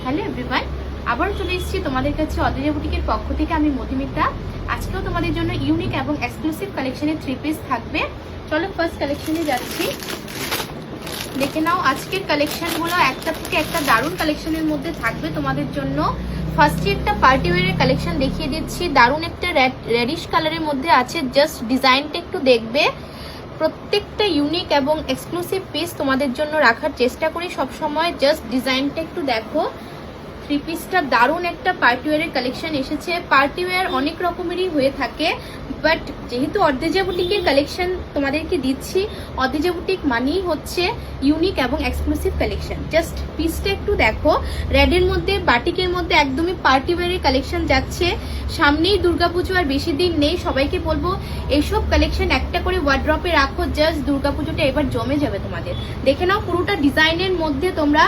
Hello everyone, আবারও চলে এসেছি তোমাদের কাছে অদ্রিজা বুটিকের পক্ষ থেকে। আমি মধুমিতা। আজকেও তোমাদের জন্য ইউনিক এবং এক্সক্লুসিভ কালেকশনের 3 পিস থাকবে। চলো ফার্স্ট কালেকশনে যাচ্ছি, দেখে নাও। আজকের কালেকশনগুলো একটা থেকে একটা দারুণ কালেকশনের মধ্যে থাকবে তোমাদের জন্য। ফার্স্টে একটা পার্টি ওয়্যারের কালেকশন দেখিয়ে দিচ্ছি। দারুণ একটা রেডিশ কালারের মধ্যে আছে। জাস্ট ডিজাইনটা একটু দেখবে। প্রত্যেকটা ইউনিক এবং এক্সক্লুসিভ পিস তোমাদের জন্য রাখার চেষ্টা করি সবসময়। জাস্ট ডিজাইনটা একটু দেখো। 3 পিসটা দারুণ একটা পার্টি ওয়্যারের কালেকশন এসেছে। পার্টি ওয়্যার অনেক রকমেরই হয়ে থাকে, বাট যেহেতু অদ্রিজা বুটিকের কালেকশন তোমাদেরকে দিচ্ছি, অদ্রিজা বুটিক মানেই হচ্ছে ইউনিক এবং এক্সক্লুসিভ কালেকশন। জাস্ট পিসটা একটু দেখো। রেডের মধ্যে বাটিকের মধ্যে একদমই পার্টি ওয়্যারের কালেকশন যাচ্ছে। সামনেই দুর্গাপুজো, আর বেশি দিন নেই। সবাইকে বলবো এইসব কালেকশন একটা করে ওয়ার্ড্রপে রাখো। জাস্ট দুর্গাপুজোটা এবার জমে যাবে তোমাদের। দেখে নাও, পুরোটা ডিজাইনের মধ্যে তোমরা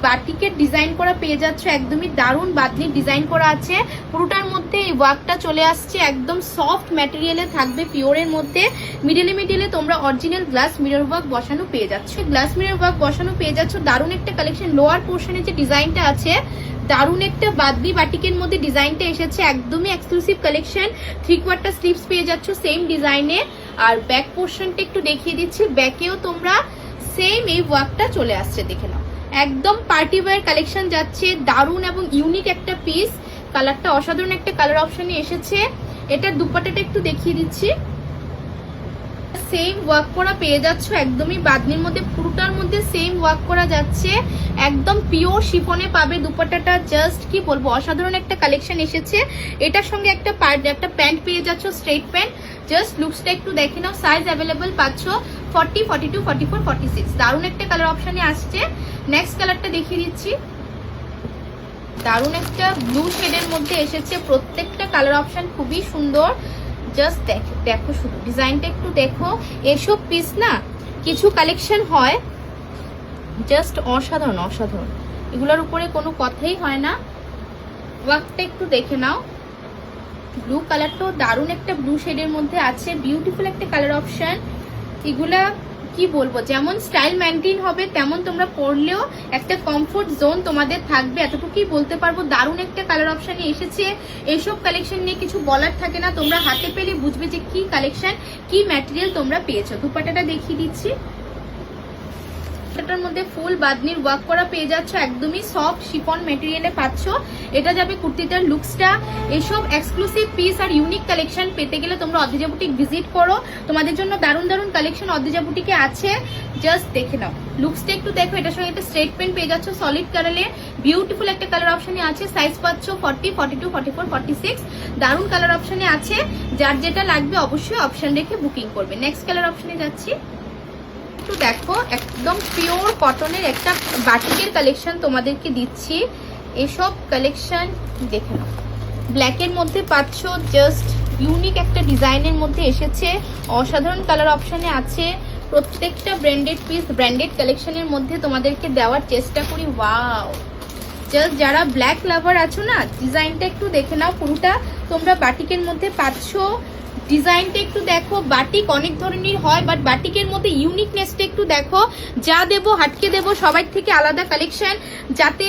বাটিকের ডিজাইন করা পেয়ে যাচ্ছ। একদমই দারুণ বাদনির ডিজাইন করা আছে। পুরোটার মধ্যে এই ওয়ার্কটা চলে আসছে। একদম সফট ম্যাটেরিয়ালে থাকবে, পিওরের মধ্যে। মিডিলে তোমরা অরিজিনাল গ্লাস মিরর ওয়ার্ক বসানো পেয়ে যাচ্ছ। গ্লাস মিরর ওয়ার্ক বসানো পেয়ে যাচ্ছ। দারুণ একটা কালেকশন। লোয়ার পোর্শনে যে ডিজাইনটা আছে, দারুণ একটা বাদনি বাটিকের মধ্যে ডিজাইনটা এসেছে। একদমই এক্সক্লুসিভ কালেকশন। 3/4 স্লিভস পেয়ে যাচ্ছ সেম ডিজাইনে। আর ব্যাক পোর্শনটা একটু দেখিয়ে দিচ্ছি। ব্যাকেও তোমরা সেম এই ওয়ার্কটা চলে আসছে। দেখে নাও, একদম পার্টি ওয়্যার কালেকশন যাচ্ছে। দারুণ এবং ইউনিক একটা পিস। কালারটা অসাধারণ একটা কালার অপশনে এসেছে। এটার দুপাট্টাটা একটু দেখিয়ে দিচ্ছি। সেম ওয়ার্ক করা পেয়ে যাচ্ছ। একদমই বাদনির মধ্যে, পুরোটার মধ্যে সেম ওয়ার্ক করা যাচ্ছে। একদম পিওর শিফনে পাবে দুপাট্টাটা। জাস্ট কি বলবো, অসাধারণ একটা কালেকশন এসেছে। এটার সঙ্গে একটা প্যান্ট পেয়ে যাচ্ছ, স্ট্রেট প্যান্ট। জাস্ট লুকসটা একটু দেখে নাও। সাইজ অ্যাভেলেবল পাচ্ছ 40, 42, 44, 46। দারুণ একটা কালার অপশনে আসছে। নেক্সট কালারটা দেখিয়ে দিচ্ছি। দারুণ একটা ব্লু শেডের মধ্যে এসেছে। প্রত্যেকটা কালার অপশন খুবই সুন্দর। জাস্ট দেখো, শুধু ডিজাইনটা একটু দেখো। এসব পিস না কিছু কালেকশন হয় জাস্ট অসাধারণ অসাধারণ, এগুলোর উপরে কোনো কথাই হয় না। ওয়ার্কটা একটু দেখে নাও। ব্লু কালারটাও দারুণ একটা ব্লু শেডের মধ্যে আছে। বিউটিফুল একটা কালার অপশন। এগুলা কি বলবো, যেমন স্টাইল মেনটেন হবে তেমন তোমরা পরলেও একটা কমফোর্ট জোন তোমাদের থাকবে, এতটুকুই বলতে পারবো। দারুণ একটা কালার অপশনে এসেছে। এইসব কালেকশন নিয়ে কিছু বলার থাকে না, তোমরা হাতে পেলে বুঝবে যে কি কালেকশন, কি ম্যাটেরিয়াল তোমরা পেয়েছো। দুপাট্টাটা দেখিয়ে দিচ্ছি। এটার মধ্যে ফুল বাদনির ওয়ার্ক করা পেয়ে যাচ্ছ। একদমই সফট শিফন ম্যাটেরিয়ালে পাচ্ছ। এটা যাবে কুর্তিটার লুকসটা। এসব এক্সক্লুসিভ পিস আর ইউনিক কালেকশন পেতে গেলে তোমরা অদ্রিজা বুটিক ভিজিট করো। তোমাদের জন্য দারুণ দারুণ কালেকশন অদ্রিজা বুটিকে আছে। জাস্ট দেখে নাও, লুকসটা একটু দেখো। এটার সঙ্গে একটা স্ট্রেট প্যান্ট পেয়ে যাচ্ছ সলিড কালারে। বিউটিফুল একটা কালার অপশনে আছে। সাইজ পাচ্ছ 40, 42, 44, 46। দারুণ কালার অপশনে আছে। যার যেটা লাগবে অবশ্যই অপশন রেখে বুকিং করবে। নেক্সট কালার অপশনে যাচ্ছি। একটু দেখো, একদম পিওর কটনের একটা বাটিকের কালেকশন তোমাদেরকে দিচ্ছি। এসব কালেকশন দেখে নাও। ব্ল্যাকের মধ্যে পাচ্ছ। জাস্ট ইউনিক একটা ডিজাইনের মধ্যে এসেছে। অসাধারণ কালার অপশনে আছে। প্রত্যেকটা ব্র্যান্ডেড পিস, ব্র্যান্ডেড কালেকশনের মধ্যে তোমাদেরকে দেওয়ার চেষ্টা করি। ওয়াও, জাস্ট যারা ব্ল্যাক লাভার আছো না, ডিজাইনটা একটু দেখে নাও। পুরোটা তোমরা বাটিকের মধ্যে পাচ্ছ। ডিজাইনটা একটু দেখো। বাটিক অনেক ধরনের হয়, বাট বাটিকের মধ্যে ইউনিকনেসটা একটু দেখো। যা দেবো হাটকে দেবো, সবার থেকে আলাদা কালেকশন, যাতে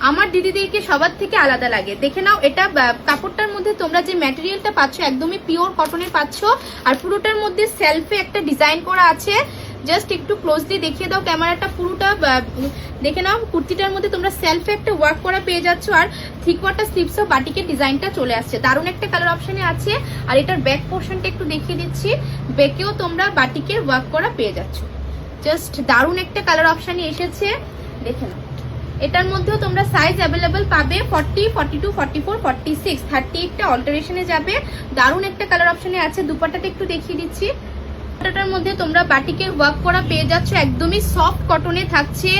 আমার দিদিদেরকে সবার থেকে আলাদা লাগে। দেখে নাও, এটা কাপড়টার মধ্যে তোমরা যে ম্যাটেরিয়ালটা পাচ্ছ একদমই পিওর কটনের পাচ্ছ। আর পুরোটার মধ্যে সেলফে একটা ডিজাইন করা আছে। জাস্ট একটু ক্লোজলি দেখিয়ে দাও ক্যামেরাটা। পুরোটা দেখে নাও। কুর্তিটার মধ্যে তোমরা সেলফে একটা ওয়ার্ক করা পেয়ে যাচ্ছ। আর 3/4 স্লিভসও বাটিকের ডিজাইনটা চলে আসছে। দারুণ একটা কালার অপশনে আছে। আর এটার ব্যাক পোর্শনটা একটু দেখিয়ে দিচ্ছি। ব্যাকেও তোমরা বাটিকের ওয়ার্ক করা পেয়ে যাচ্ছ। জাস্ট দারুণ একটা কালার অপশনে এসেছে। দেখে নাও, এটার মধ্যেও তোমরা সাইজ অ্যাভেলেবল পাবে 40, 42, 44, 46, 38টা অল্টারেশনে যাবে। দারুণ একটা কালার অপশনে আছে। দুপাট্টাটা একটু দেখিয়ে দিচ্ছি। দুপাট্টাটার মধ্যে তোমরা বাটিকের ওয়ার্ক করা পেয়ে যাচ্ছ। একদমই সফট কটনে থাকছে।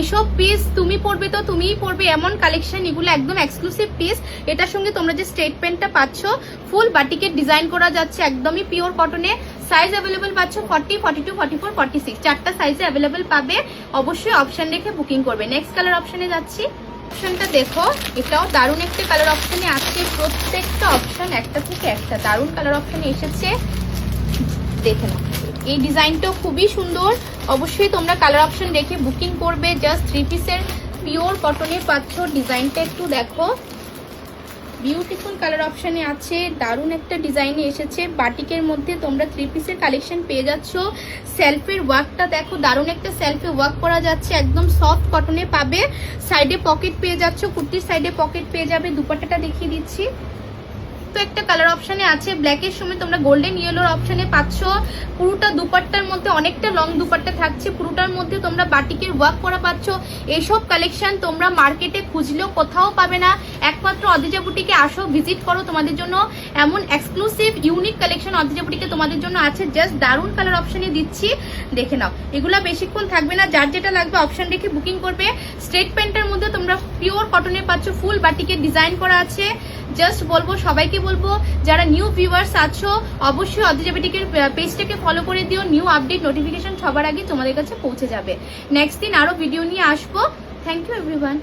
এসব পিস তুমি পরবে তো তুমিই পরবে এমন কালেকশন। এগুলো একদম এক্সক্লুসিভ পিস। এটার সঙ্গে তোমরা যে স্ট্রেট প্যান্টটা পাচ্ছ, ফুল বাটিকের ডিজাইন করা যাচ্ছে। একদমই পিওর কটনে। সাইজ অ্যাভেলেবল পাচ্ছ 40, 42, 44, 46। 4টা সাইজে অ্যাভেলেবল পাবে। অবশ্যই অপশন রেখে বুকিং করবে। নেক্সট কালার অপশনে যাচ্ছি। অপশনটা দেখো, এটাও দারুণ একটা কালার অপশনে আছে। প্রত্যেকটা অপশন একটা থেকে একটা দারুণ কালার অপশনে এসেছে। দেখে নাও, এই ডিজাইনটাও খুবই সুন্দর। অবশ্যই তোমরা কালার অপশন দেখে বুকিং করবে। জাস্ট 3 পিসের পিওর কটনে পাচ্ছ। ডিজাইনটা একটু দেখো, বিউটিফুল কালার অপশানে আছে, দারুণ একটা ডিজাইনে এসেছে। বাটিকের মধ্যে তোমরা 3 পিসের কালেকশন পেয়ে যাচ্ছ। সেলফের ওয়ার্কটা দেখো, দারুণ একটা সেলফে ওয়ার্ক করা যাচ্ছে, একদম সফট কটনে পাবে। সাইডে পকেট পেয়ে যাচ্ছ, কুর্তির সাইডে পকেট পেয়ে যাবে। দুপাট্টাটা দেখিয়ে দিচ্ছি, তো একটা কালার অপশানে আছে, ব্ল্যাকের সময় তোমরা গোল্ডেন ইয়েলোর অপশানে পাচ্ছ। পুরোটা দুপাট্টার মধ্যে অনেকটা লং দুপাট্টা থাকছে, পুরোটার মধ্যে তোমরা বাটিকের ওয়ার্ক করা পাচ্ছ। এইসব কালেকশন তোমরা মার্কেটে খুঁজলেও কোথাও পাবে না, একমাত্র অদিজা বুটিকে আসো, ভিজিট করো। তোমাদের জন্য এমন এক্সক্লুসিভ ইউনিক কালেকশন অদিজা বুটিকে তোমাদের জন্য আছে। জাস্ট দারুণ কালার অপশানে দিচ্ছি, দেখে নাও। এগুলা বেশিক্ষণ থাকবে না, যার যেটা লাগবে অপশান রেখে বুকিং করবে। স্ট্রেট প্যান্টের মধ্যে তোমরা পিওর কটনে পাচ্ছ, ফুল বাটিকের ডিজাইন করা আছে। জাস্ট বলবো, সবাইকে বলবো, যারা নিউ ভিউয়ার্স আছো অবশ্যই অদিজা বুটিকের পেজটাকে ফলো করে দিও। নিউ আপডেট নোটিফিকেশন সবার আগে তোমাদের কাছে পৌঁছে যাবে। নেক্সট দিন আরো ভিডিও নিয়ে আসবো। Thank you everyone.